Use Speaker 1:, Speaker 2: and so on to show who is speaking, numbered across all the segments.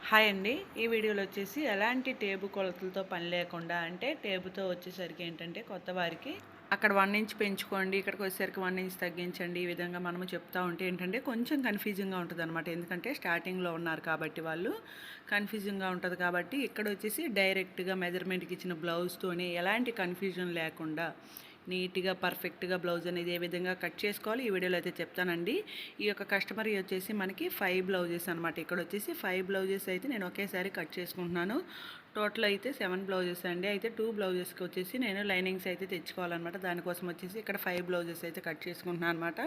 Speaker 1: Hi అండి. ఈ వీడియోలో వచ్చేసి ఎలాంటి టేబు కొలతలతో పని లేకుండా అంటే టేబుతో వచ్చేసరికి ఏంటంటే కొత్త వారికి అక్కడ 1 ఇంచ్ పెంచుకోండి, ఇక్కడికి వచ్చేసరికి 1 ఇంచ్ తగ్గించండి. ఈ విధంగా మనము చెప్తా ఉంటే ఏంటంటే కొంచెం కన్‌ఫ్యూజింగ్‌గా ఉంటదనమాట. ఎందుకంటే స్టార్టింగ్‌లో ఉన్నారు కాబట్టి వాళ్ళు కన్‌ఫ్యూజింగ్‌గా ఉంటది కాబట్టి ఇక్కడ వచ్చేసి డైరెక్ట్‌గా మెజర్‌మెంట్‌కి ఇచ్చిన బ్లౌజ్‌తోనే ఎలాంటి కన్‌ఫ్యూజన్ లేకుండా నీట్‌గా పర్ఫెక్ట్‌గా బ్లౌజ్ అనేది ఏ విధంగా కట్ చేసుకోవాలి ఈ వీడియోలో అయితే చెప్తానండి. ఈ యొక్క కస్టమర్ వచ్చేసి మనకి 5 బ్లౌజెస్ అనమాట. ఇక్కడ వచ్చేసి 5 బ్లౌజెస్ అయితే నేను ఒకేసారి కట్ చేసుకుంటున్నాను. టోటల్ అయితే 7 బ్లౌజెస్ అండి. అయితే 2 బ్లౌజెస్కి వచ్చేసి నేను లైనింగ్స్ అయితే తెచ్చుకోవాలన్నమాట. దానికోసం వచ్చేసి ఇక్కడ 5 బ్లౌజెస్ అయితే కట్ చేసుకుంటున్నాను అనమాట.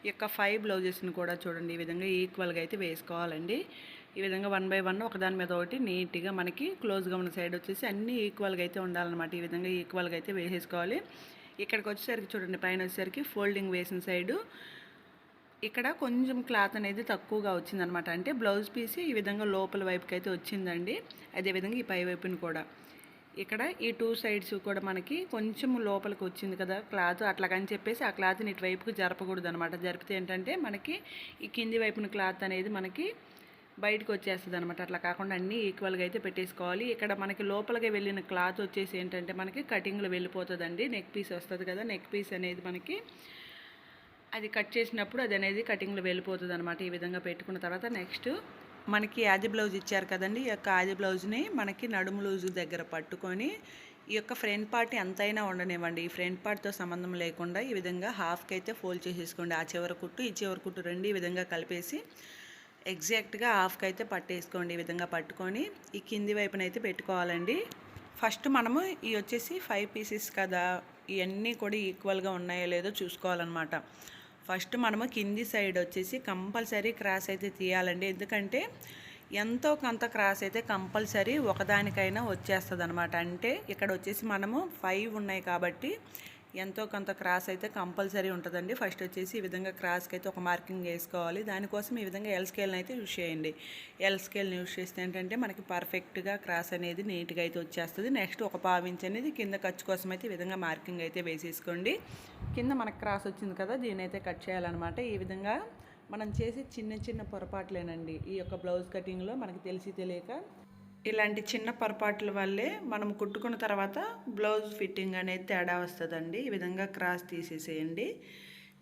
Speaker 1: ఈ యొక్క 5 బ్లౌజెస్ని కూడా చూడండి ఈ విధంగా ఈక్వల్గా అయితే వేసుకోవాలండి. ఈ విధంగా 1 బై 1 ఒకదాని మీద ఒకటి నీట్గా మనకి క్లోజ్గా ఉన్న సైడ్ వచ్చేసి అన్నీ ఈక్వల్గా అయితే ఉండాలన్నమాట. ఈ విధంగా ఈక్వల్గా అయితే వేసేసుకోవాలి. ఇక్కడికి వచ్చేసరికి చూడండి పైన వచ్చేసరికి ఫోల్డింగ్ వేసిన సైడు ఇక్కడ కొంచెం క్లాత్ అనేది తక్కువగా వచ్చిందనమాట. అంటే బ్లౌజ్ పీస్ ఈ విధంగా లోపల వైపుకి అయితే వచ్చిందండి. అదేవిధంగా ఈ పై వైపుని కూడా ఇక్కడ ఈ 2 సైడ్స్ కూడా మనకి కొంచెం లోపలికి వచ్చింది కదా క్లాత్, అట్లాగని చెప్పేసి ఆ క్లాత్ని ఇటువైపుకి జరపకూడదు అనమాట. జరిపితే ఏంటంటే మనకి ఈ కింది వైపున క్లాత్ అనేది మనకి బయటకు వచ్చేస్తుంది అనమాట. అట్లా కాకుండా అన్నీ ఈక్వల్గా అయితే పెట్టేసుకోవాలి. ఇక్కడ మనకి లోపలికి వెళ్ళిన క్లాత్ వచ్చేసి ఏంటంటే మనకి కటింగ్లో వెళ్ళిపోతుందండి. నెక్ పీస్ వస్తుంది కదా, నెక్ పీస్ అనేది మనకి అది కట్ చేసినప్పుడు అది అనేది కటింగ్లో వెళ్ళిపోతుంది అనమాట. ఈ విధంగా పెట్టుకున్న తర్వాత నెక్స్ట్ మనకి ఆది బ్లౌజ్ ఇచ్చారు కదండి. ఈ యొక్క ఆది బ్లౌజ్ని మనకి నడుము లూజు దగ్గర పట్టుకొని ఈ యొక్క ఫ్రంట్ పార్ట్ ఎంతైనా ఉండనివ్వండి. ఈ ఫ్రంట్ పార్ట్తో సంబంధం లేకుండా ఈ విధంగా హాఫ్కి అయితే ఫోల్డ్ చేసేసుకోండి. ఆ చివరి కుట్టు ఈ చివరి కుట్టు రెండు ఈ విధంగా కలిపేసి ఎగ్జాక్ట్గా హాఫ్కి అయితే పట్టేసుకోండి. ఈ విధంగా పట్టుకొని ఈ కింది వైపున అయితే పెట్టుకోవాలండి. ఫస్ట్ మనము ఈ వచ్చేసి 5 పీసెస్ కదా, ఇవన్నీ కూడా ఈక్వల్గా ఉన్నాయో లేదో చూసుకోవాలన్నమాట. ఫస్ట్ మనము కింది సైడ్ వచ్చేసి కంపల్సరీ క్రాస్ అయితే తీయాలండి. ఎందుకంటే ఎంతో కొంత క్రాస్ అయితే కంపల్సరీ ఒకదానికైనా వచ్చేస్తుంది అనమాట. అంటే ఇక్కడ వచ్చేసి మనము 5 ఉన్నాయి కాబట్టి ఎంతో కొంత క్రాస్ అయితే కంపల్సరీ ఉంటుందండి. ఫస్ట్ వచ్చేసి ఈ విధంగా క్రాస్కి అయితే ఒక మార్కింగ్ వేసుకోవాలి. దానికోసం ఈ విధంగా ఎల్ స్కేల్ని అయితే యూజ్ చేయండి. ఎల్ స్కేల్ని యూజ్ చేస్తే ఏంటంటే మనకి పర్ఫెక్ట్గా క్రాస్ అనేది నీట్గా అయితే వచ్చేస్తుంది. నెక్స్ట్ ఒక పావించి అనేది కింద ఖర్చు కోసం అయితే ఈ విధంగా మార్కింగ్ అయితే వేసేసుకోండి. కింద మనకు క్రాస్ వచ్చింది కదా, దీని అయితే కట్ చేయాలన్నమాట. ఈ విధంగా మనం చేసి చిన్న చిన్న పొరపాట్లేనండి ఈ యొక్క బ్లౌజ్ కటింగ్లో మనకి తెలిసి తెలియక ఇలాంటి చిన్న పొరపాట్ల వల్లే మనం కుట్టుకున్న తర్వాత బ్లౌజ్ ఫిట్టింగ్ అనేది తేడా వస్తుందండి. ఈ విధంగా క్రాస్ తీసేసేయండి.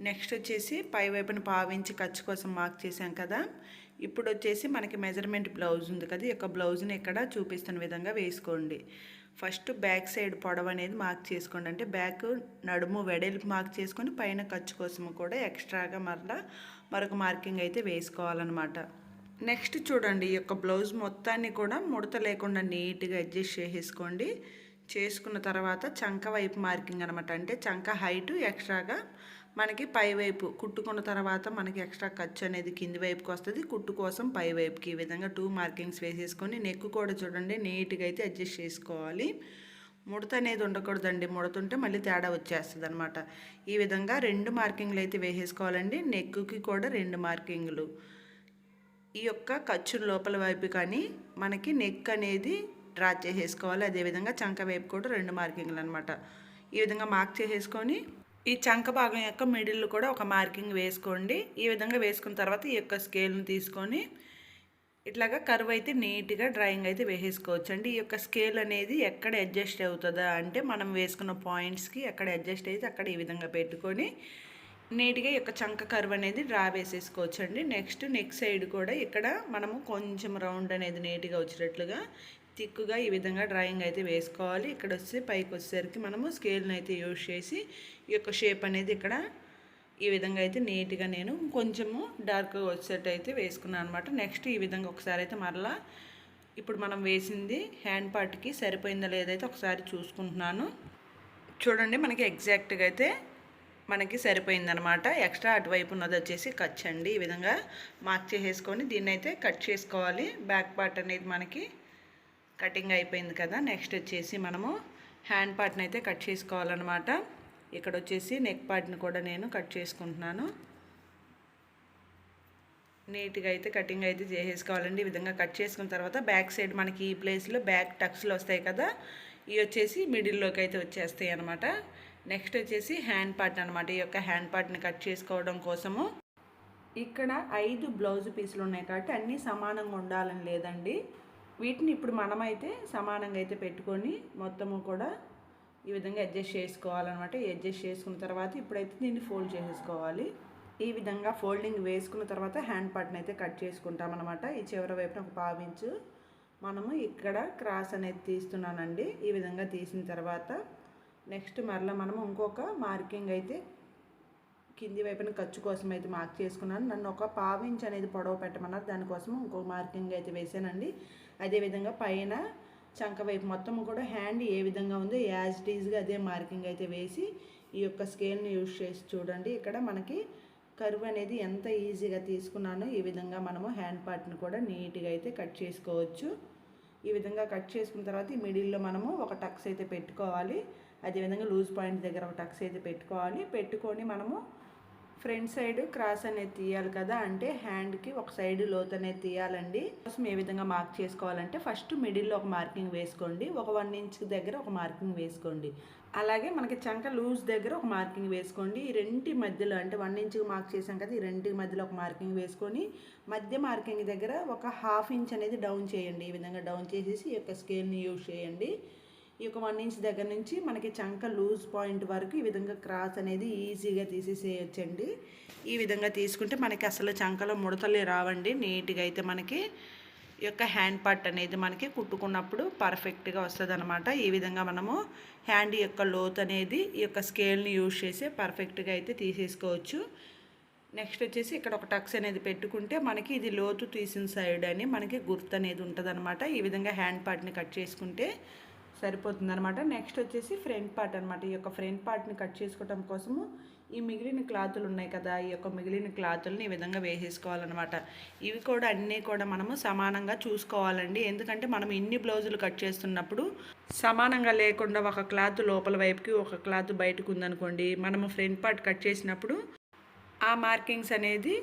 Speaker 1: నెక్స్ట్ వచ్చేసి పై వైపున పావించి ఖర్చు కోసం మార్క్ చేసాం కదా, ఇప్పుడు వచ్చేసి మనకి మెజర్మెంట్ బ్లౌజ్ ఉంది కదా, ఈ యొక్క బ్లౌజ్ని ఇక్కడ చూపిస్తున్న విధంగా వేసుకోండి. ఫస్ట్ బ్యాక్ సైడ్ పొడవు అనేది మార్క్ చేసుకోండి. అంటే బ్యాక్ నడుము వెడల్పు మార్క్ చేసుకొని పైన ఖర్చు కోసం కూడా ఎక్స్ట్రాగా మరొక మార్కింగ్ అయితే వేసుకోవాలన్నమాట. నెక్స్ట్ చూడండి ఈ యొక్క బ్లౌజ్ మొత్తాన్ని కూడా ముడత లేకుండా నీట్గా అడ్జస్ట్ చేసేసుకోండి. చేసుకున్న తర్వాత చంక వైపు మార్కింగ్ అనమాట. అంటే చంక హైటు ఎక్స్ట్రాగా మనకి పై వైపు కుట్టుకున్న తర్వాత మనకి ఎక్స్ట్రా ఖర్చు అనేది కింది వైపుకి వస్తుంది, కుట్టు కోసం పై వైపుకి ఈ విధంగా 2 మార్కింగ్స్ వేసేసుకొని నెక్ కూడా చూడండి నీట్గా అయితే అడ్జస్ట్ చేసుకోవాలి. ముడత అనేది ఉండకూడదండి. ముడతుంటే మళ్ళీ తేడా వచ్చేస్తుంది అనమాట. ఈ విధంగా 2 మార్కింగ్లు అయితే వేసేసుకోవాలండి. నెక్కి కూడా 2 మార్కింగ్లు. ఈ యొక్క ఖర్చు లోపల వైపు కానీ మనకి నెక్ అనేది డ్రా చేసేసుకోవాలి. అదేవిధంగా చంక వైపు కూడా 2 మార్కింగ్లు అనమాట. ఈ విధంగా మార్క్ చేసేసుకొని ఈ చంక భాగం యొక్క మిడిల్ కూడా ఒక మార్కింగ్ వేసుకోండి. ఈ విధంగా వేసుకున్న తర్వాత ఈ యొక్క స్కేల్ని తీసుకొని ఇట్లాగా కర్వ్ అయితే నీట్గా డ్రాయింగ్ అయితే వేసేసుకోవచ్చు అండి. ఈ యొక్క స్కేల్ అనేది ఎక్కడ అడ్జస్ట్ అవుతుందా అంటే మనం వేసుకున్న పాయింట్స్కి ఎక్కడ అడ్జస్ట్ అయితే అక్కడ ఈ విధంగా పెట్టుకొని నీట్గా ఈ యొక్క చంక కర్వ్ అనేది డ్రా వేసేసుకోవచ్చు అండి. నెక్స్ట్ నెక్ సైడ్ కూడా ఇక్కడ మనము కొంచెం రౌండ్ అనేది నీట్గా వచ్చేటట్లుగా థిక్గా ఈ విధంగా డ్రాయింగ్ అయితే వేసుకోవాలి. ఇక్కడ వచ్చి పైకి వచ్చేసరికి మనము స్కేల్ని అయితే యూజ్ చేసి ఈ యొక్క షేప్ అనేది ఇక్కడ ఈ విధంగా అయితే నీట్గా నేను కొంచెము డార్క్గా వచ్చేటట్టు అయితే వేసుకున్నాను అనమాట. నెక్స్ట్ ఈ విధంగా ఒకసారి అయితే మరలా ఇప్పుడు మనం వేసింది హ్యాండ్ పార్ట్కి సరిపోయిందా లేదైతే ఒకసారి చూసుకుంటున్నాను. చూడండి మనకి ఎగ్జాక్ట్గా అయితే మనకి సరిపోయిందనమాట. ఎక్స్ట్రా అటువైపు ఉన్నది వచ్చేసి కట్ అండి. ఈ విధంగా మార్క్ చేసేసుకొని దీన్ని అయితే కట్ చేసుకోవాలి. బ్యాక్ పార్ట్ అనేది మనకి కటింగ్ అయిపోయింది కదా. నెక్స్ట్ వచ్చేసి మనము హ్యాండ్ పార్ట్ని అయితే కట్ చేసుకోవాలన్నమాట. ఇక్కడ వచ్చేసి నెక్ పార్ట్ని కూడా నేను కట్ చేసుకుంటున్నాను. నీట్గా అయితే కటింగ్ అయితే చేసేసుకోవాలండి. ఈ విధంగా కట్ చేసుకున్న తర్వాత బ్యాక్ సైడ్ మనకి ఈ ప్లేస్లో బ్యాక్ టక్స్లు వస్తాయి కదా, ఇవి వచ్చేసి మిడిల్లోకి అయితే వచ్చేస్తాయి అనమాట. నెక్స్ట్ వచ్చేసి హ్యాండ్ పార్ట్ అనమాట. ఈ యొక్క హ్యాండ్ పార్ట్ని కట్ చేసుకోవడం కోసము ఇక్కడ 5 బ్లౌజ్ పీసులు ఉన్నాయి కాబట్టి అన్నీ సమానంగా ఉండాలని లేదండి. వీటిని ఇప్పుడు మనమైతే సమానంగా అయితే పెట్టుకొని మొత్తము కూడా ఈ విధంగా అడ్జస్ట్ చేసుకోవాలన్నమాట. అడ్జస్ట్ చేసుకున్న తర్వాత ఇప్పుడైతే దీన్ని ఫోల్డ్ చేసేసుకోవాలి. ఈ విధంగా ఫోల్డింగ్ వేసుకున్న తర్వాత హ్యాండ్ పార్ట్ని అయితే కట్ చేసుకుంటామన్నమాట. ఈ చివరి వైపున ఒక 1/2 ఇంచు మనము ఇక్కడ క్రాస్ అనేది తీస్తున్నానండి. ఈ విధంగా తీసిన తర్వాత నెక్స్ట్ మరలా మనము ఇంకొక మార్కింగ్ అయితే కింది వైపున ఖర్చు కోసం అయితే మార్క్ చేసుకున్నాను. నన్ను ఒక 1/2 ఇంచ్ అనేది పొడవు పెట్టమన్నారు. దానికోసం ఇంకొక మార్కింగ్ అయితే వేసానండి. అదేవిధంగా పైన చంక వైపు మొత్తం కూడా హ్యాండ్ ఏ విధంగా ఉందో యాజ్ ఇట్ ఈజ్గా అదే మార్కింగ్ అయితే వేసి ఈ యొక్క స్కేల్ని యూజ్ చేసి చూడండి. ఇక్కడ మనకి కర్వ్ అనేది ఎంత ఈజీగా తీసుకున్నానో ఈ విధంగా మనము హ్యాండ్ పార్ట్ని కూడా నీట్గా అయితే కట్ చేసుకోవచ్చు. ఈ విధంగా కట్ చేసుకున్న తర్వాత ఈ మిడిల్లో మనము ఒక టక్స్ అయితే పెట్టుకోవాలి. అదేవిధంగా లూజ్ పాయింట్ దగ్గర ఒక టక్స్ అయితే పెట్టుకోవాలి. పెట్టుకొని మనము ఫ్రంట్ సైడ్ క్రాస్ అనేది తీయాలి కదా, అంటే హ్యాండ్కి ఒక సైడ్ లోత్ అనేది తీయాలండి. కోసం ఏ విధంగా మార్క్ చేసుకోవాలంటే ఫస్ట్ మిడిల్లో ఒక మార్కింగ్ వేసుకోండి, ఒక 1 ఇంచ్ దగ్గర ఒక మార్కింగ్ వేసుకోండి. అలాగే మనకి చంక లూజ్ దగ్గర ఒక మార్కింగ్ వేసుకోండి. ఈ రెండింటి మధ్యలో అంటే 1 ఇంచ్కి మార్క్ చేసాం కదా, ఈ రెండింటి మధ్యలో ఒక మార్కింగ్ వేసుకొని మధ్య మార్కింగ్ దగ్గర ఒక 1/2 ఇంచ్ అనేది డౌన్ చేయండి. ఈ విధంగా డౌన్ చేసేసి ఈ యొక్క స్కేల్ని యూజ్ చేయండి. ఈ యొక్క 1 ఇంచ్ దగ్గర నుంచి మనకి చంక లూజ్ పాయింట్ వరకు ఈ విధంగా క్రాస్ అనేది ఈజీగా తీసేసేయచ్చండి. ఈ విధంగా తీసుకుంటే మనకి అసలు చంకలో ముడతలే రావండి. నీట్గా అయితే మనకి ఈ యొక్క హ్యాండ్ పార్ట్ అనేది మనకి కుట్టుకున్నప్పుడు పర్ఫెక్ట్గా వస్తుంది అనమాట. ఈ విధంగా మనము హ్యాండ్ యొక్క లోత్ అనేది ఈ యొక్క స్కేల్ని యూజ్ చేసి పర్ఫెక్ట్గా అయితే తీసేసుకోవచ్చు. నెక్స్ట్ వచ్చేసి ఇక్కడ ఒక టక్స్ అనేది పెట్టుకుంటే మనకి ఇది లోతు తీసిన సైడ్ అని మనకి గుర్తు అనేది ఉంటుంది అనమాట. ఈ విధంగా హ్యాండ్ పార్ట్ని కట్ చేసుకుంటే సరిపోతుంది అనమాట. నెక్స్ట్ వచ్చేసి ఫ్రంట్ పార్ట్ అనమాట. ఈ యొక్క ఫ్రంట్ పార్ట్ని కట్ చేసుకోవడం కోసము ఈ మిగిలిన క్లాతులు ఉన్నాయి కదా, ఈ యొక్క మిగిలిన క్లాతుల్ని ఈ విధంగా వేసేసుకోవాలన్నమాట. ఇవి కూడా అన్నీ కూడా మనము సమానంగా చూసుకోవాలండి. ఎందుకంటే మనం ఇన్ని బ్లౌజులు కట్ చేస్తున్నప్పుడు సమానంగా లేకుండా ఒక క్లాత్ లోపల వైపుకి ఒక క్లాత్ బయటకు ఉందనుకోండి, మనము ఫ్రంట్ పార్ట్ కట్ చేసినప్పుడు ఆ మార్కింగ్స్ అనేది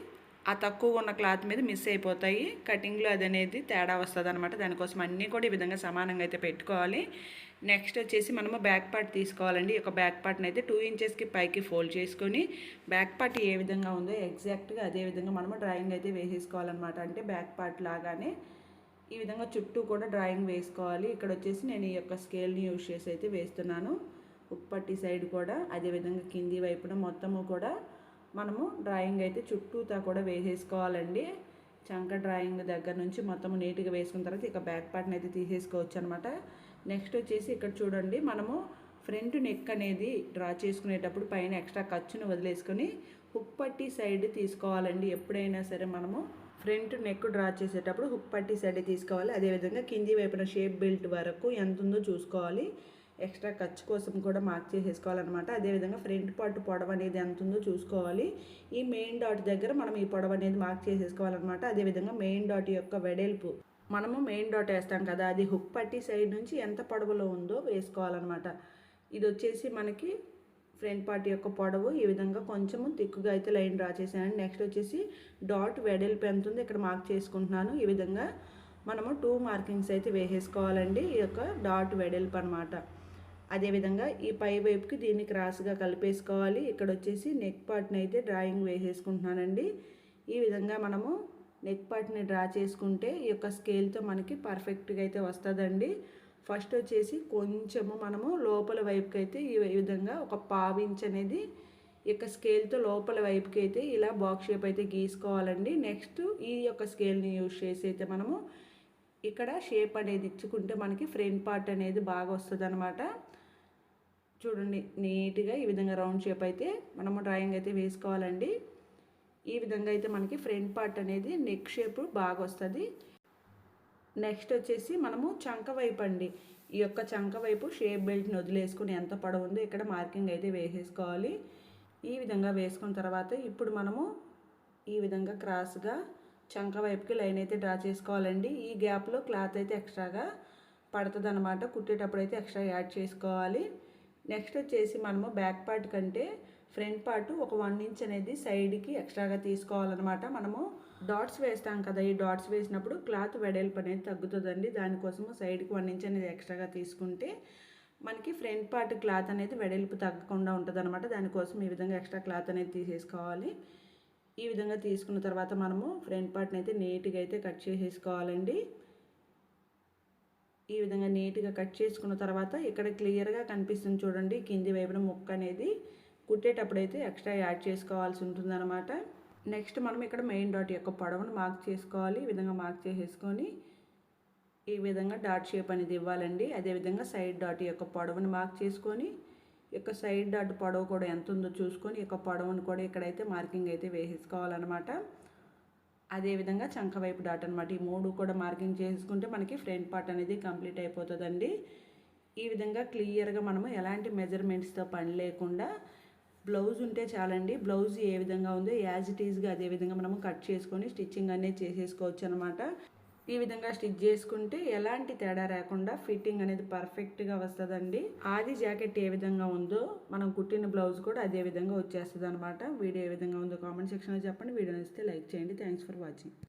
Speaker 1: ఆ తక్కువ ఉన్న క్లాత్ మీద మిస్ అయిపోతాయి. కటింగ్లో అది అనేది తేడా వస్తుంది అనమాట. దానికోసం అన్నీ కూడా ఈ విధంగా సమానంగా అయితే పెట్టుకోవాలి. నెక్స్ట్ వచ్చేసి మనము బ్యాక్ పార్ట్ తీసుకోవాలండి. ఈ యొక్క బ్యాక్ పార్ట్ని అయితే 2 ఇంచెస్కి పైకి ఫోల్డ్ చేసుకొని బ్యాక్ పార్ట్ ఏ విధంగా ఉందో ఎగ్జాక్ట్గా అదే విధంగా మనము డ్రాయింగ్ అయితే వేసేసుకోవాలన్నమాట. అంటే బ్యాక్ పార్ట్ లాగానే ఈ విధంగా చుట్టూ కూడా డ్రాయింగ్ వేసుకోవాలి. ఇక్కడ వచ్చేసి నేను ఈ యొక్క స్కేల్ని యూజ్ చేసి అయితే వేస్తున్నాను. ఉప్పట్టి సైడ్ కూడా అదేవిధంగా కింది వైపున మొత్తము కూడా మనము డ్రాయింగ్ అయితే చుట్టూతా కూడా వేసేసుకోవాలండి. చంక డ్రాయింగ్ దగ్గర నుంచి మొత్తం నీట్గా వేసుకున్న తర్వాత ఇక బ్యాక్ పార్ట్ని అయితే తీసేసుకోవచ్చు అనమాట. నెక్స్ట్ వచ్చేసి ఇక్కడ చూడండి, మనము ఫ్రంట్ నెక్ అనేది డ్రా చేసుకునేటప్పుడు పైన ఎక్స్ట్రా ఖర్చును వదిలేసుకొని హుక్ పట్టి సైడ్ తీసుకోవాలండి. ఎప్పుడైనా సరే మనము ఫ్రంట్ నెక్ డ్రా చేసేటప్పుడు హుక్ పట్టి సైడ్ తీసుకోవాలి. అదేవిధంగా కింది వైపున షేప్ బెల్ట్ వరకు ఎంత ఉందో చూసుకోవాలి. ఎక్స్ట్రా ఖర్చు కోసం కూడా మార్క్ చేసేసుకోవాలన్నమాట. అదేవిధంగా ఫ్రంట్ పార్ట్ పొడవు అనేది ఎంత ఉందో చూసుకోవాలి. ఈ మెయిన్ డాట్ దగ్గర మనం ఈ పొడవు అనేది మార్క్ చేసేసుకోవాలన్నమాట. అదేవిధంగా మెయిన్ డాట్ యొక్క వెడల్పు మనము మెయిన్ డాట్ వేస్తాం కదా, అది హుక్ పట్టి సైడ్ నుంచి ఎంత పొడవులో ఉందో వేసుకోవాలన్నమాట. ఇది వచ్చేసి మనకి ఫ్రంట్ పార్ట్ యొక్క పొడవు. ఈ విధంగా కొంచెము తిక్కుగా అయితే లైన్ డ్రా చేశాను. నెక్స్ట్ వచ్చేసి డాట్ వెడల్పు ఎంత ఉందో ఇక్కడ మార్క్ చేసుకుంటున్నాను. ఈ విధంగా మనము 2 మార్కింగ్స్ అయితే వేసేసుకోవాలండి. ఈ యొక్క డాట్ వెడల్పు అనమాట. అదేవిధంగా ఈ పై వైపుకి దీన్ని క్రాస్గా కలిపేసుకోవాలి. ఇక్కడ వచ్చేసి నెక్ పార్ట్ని అయితే డ్రాయింగ్ వేసేసుకుంటున్నానండి. ఈ విధంగా మనము నెక్ పార్ట్ని డ్రా చేసుకుంటే ఈ యొక్క స్కేల్తో మనకి పర్ఫెక్ట్గా అయితే వస్తుందండి. ఫస్ట్ వచ్చేసి కొంచెము మనము లోపల వైపుకి అయితే ఈ విధంగా ఒక 1/2 ఇంచ్ అనేది ఈ యొక్క స్కేల్తో లోపల వైపుకి అయితే ఇలా బాక్స్ షేప్ అయితే గీసుకోవాలండి. నెక్స్ట్ ఈ యొక్క స్కేల్ని యూజ్ చేసి అయితే మనము ఇక్కడ షేప్ అనేది ఇచ్చుకుంటే మనకి ఫ్రంట్ పార్ట్ అనేది బాగా వస్తుంది అనమాట. చూడండి, నీట్గా ఈ విధంగా రౌండ్ షేప్ అయితే మనము డ్రాయింగ్ అయితే వేసుకోవాలండి. ఈ విధంగా అయితే మనకి ఫ్రంట్ పార్ట్ అనేది నెక్ షేప్ బాగా వస్తుంది. నెక్స్ట్ వచ్చేసి మనము చంక వైపు అండి, ఈ యొక్క చంక వైపు షేప్ బెల్ట్ని వదిలేసుకుని ఎంత పొడవు ఉందో ఇక్కడ మార్కింగ్ అయితే వేసేసుకోవాలి. ఈ విధంగా వేసుకున్న తర్వాత ఇప్పుడు మనము ఈ విధంగా క్రాస్గా చంక వైపుకి లైన్ అయితే డ్రా చేసుకోవాలండి. ఈ గ్యాప్లో క్లాత్ అయితే ఎక్స్ట్రాగా పడుతుంది అనమాట. కుట్టేటప్పుడు అయితే ఎక్స్ట్రా యాడ్ చేసుకోవాలి. నెక్స్ట్ వచ్చేసి మనము బ్యాక్ పార్ట్ కంటే ఫ్రంట్ పార్ట్ ఒక 1 ఇంచ్ అనేది సైడ్కి ఎక్స్ట్రాగా తీసుకోవాలన్నమాట. మనము డాట్స్ వేస్తాం కదా, ఈ డాట్స్ వేసినప్పుడు క్లాత్ వెడల్పు అనేది తగ్గుతుందండి. దానికోసము సైడ్కి 1 ఇంచ్ అనేది ఎక్స్ట్రాగా తీసుకుంటే మనకి ఫ్రంట్ పార్ట్ క్లాత్ అనేది వెడల్పు తగ్గకుండా ఉంటుంది అనమాట. దానికోసం ఈ విధంగా ఎక్స్ట్రా క్లాత్ అనేది తీసేసుకోవాలి. ఈ విధంగా తీసుకున్న తర్వాత మనము ఫ్రంట్ పార్ట్ని అయితే నీట్గా అయితే కట్ చేసేసుకోవాలండి. ఈ విధంగా నీట్గా కట్ చేసుకున్న తర్వాత ఇక్కడ క్లియర్గా కనిపిస్తుంది చూడండి, కింది వైపున ముక్క అనేది కుట్టేటప్పుడు అయితే ఎక్స్ట్రా యాడ్ చేసుకోవాల్సి ఉంటుందన్నమాట. నెక్స్ట్ మనం ఇక్కడ మెయిన్ డాట్ యొక్క పొడవును మార్క్ చేసుకోవాలి. ఈ విధంగా మార్క్ చేసేసుకొని ఈ విధంగా డాట్ షేప్ అనేది ఇవ్వాలండి. అదేవిధంగా సైడ్ డాట్ యొక్క పొడవును మార్క్ చేసుకొని యొక్క సైడ్ డాట్ పొడవు కూడా ఎంత ఉందో చూసుకొని యొక్క పొడవును కూడా ఇక్కడైతే మార్కింగ్ అయితే వేసేసుకోవాలన్నమాట. అదేవిధంగా చంక వైపు డాట్ అనమాట. ఈ 3 కూడా మార్కింగ్ చేసుకుంటే మనకి ఫ్రంట్ పార్ట్ అనేది కంప్లీట్ అయిపోతుందండి. ఈ విధంగా క్లియర్గా మనము ఎలాంటి మెజర్మెంట్స్తో పని లేకుండా బ్లౌజ్ ఉంటే చాలండి. బ్లౌజ్ ఏ విధంగా ఉందో యాజ్ ఇట్ ఈజ్గా అదే విధంగా మనము కట్ చేసుకొని స్టిచ్చింగ్ అనేది చేసేసుకోవచ్చు అనమాట. ఈ విధంగా స్టిచ్ చేసుకుంటే ఎలాంటి తేడా రాకుండా ఫిట్టింగ్ అనేది పర్ఫెక్ట్గా వస్తుందండి. ఆది జాకెట్ ఏ విధంగా ఉందో మనం కుట్టిన బ్లౌజ్ కూడా అదే విధంగా వచ్చేస్తుంది అనమాట. వీడియో ఏ విధంగా ఉందో కామెంట్ సెక్షన్లో చెప్పండి. వీడియో నచ్చితే లైక్ చేయండి. Thanks for watching.